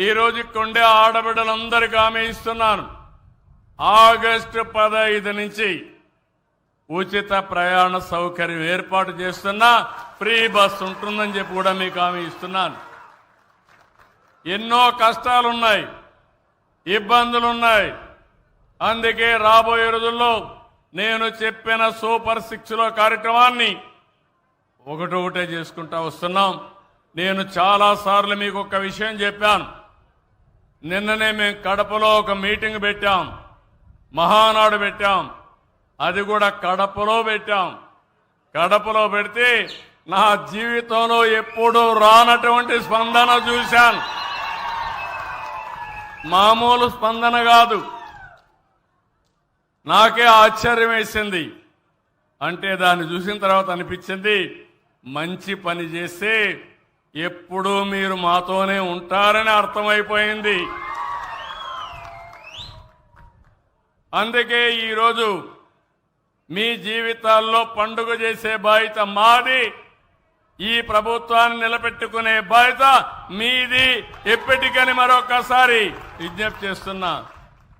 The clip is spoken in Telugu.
ఈరోజు కొండే ఆడబిడ్డలందరికీ హామీ ఇస్తున్నాను. ఆగస్టు 15 నుంచి ఉచిత ప్రయాణ సౌకర్యం ఏర్పాటు చేస్తున్నా, ఫ్రీ బస్ ఉంటుందని చెప్పి కూడా మీకు హామీ ఇస్తున్నాను. ఎన్నో కష్టాలున్నాయి, ఇబ్బందులున్నాయి. అందుకే రాబోయే రోజుల్లో నేను చెప్పిన సూపర్ 6లో కార్యక్రమాన్ని ఒకటొకటే చేసుకుంటా వస్తున్నాం. నేను చాలాసార్లు మీకు ఒక విషయం చెప్పాను. నిన్ననే మేము కడపలో ఒక మీటింగ్ పెట్టాం, మహానాడు పెట్టాం. అది కూడా కడపలో పెట్టాం. కడపలో పెడితే నా జీవితంలో ఎప్పుడూ రానటువంటి స్పందన చూశాను. మామూలు స్పందన కాదు. నాకే ఆశ్చర్యం వేసింది. అంటే దాన్ని చూసిన తర్వాత అనిపించింది, మంచి పని చేస్తే ఎప్పుడూ మీరు మాతోనే ఉంటారని అర్థమైపోయింది. అందుకే ఈరోజు మీ జీవితాల్లో పండుగ చేసే బాధ్యత మాది, ఈ ప్రభుత్వాన్ని నిలబెట్టుకునే బాధ్యత మీది. ఎప్పటికని మరొకసారి విజ్ఞప్తి చేస్తున్నా.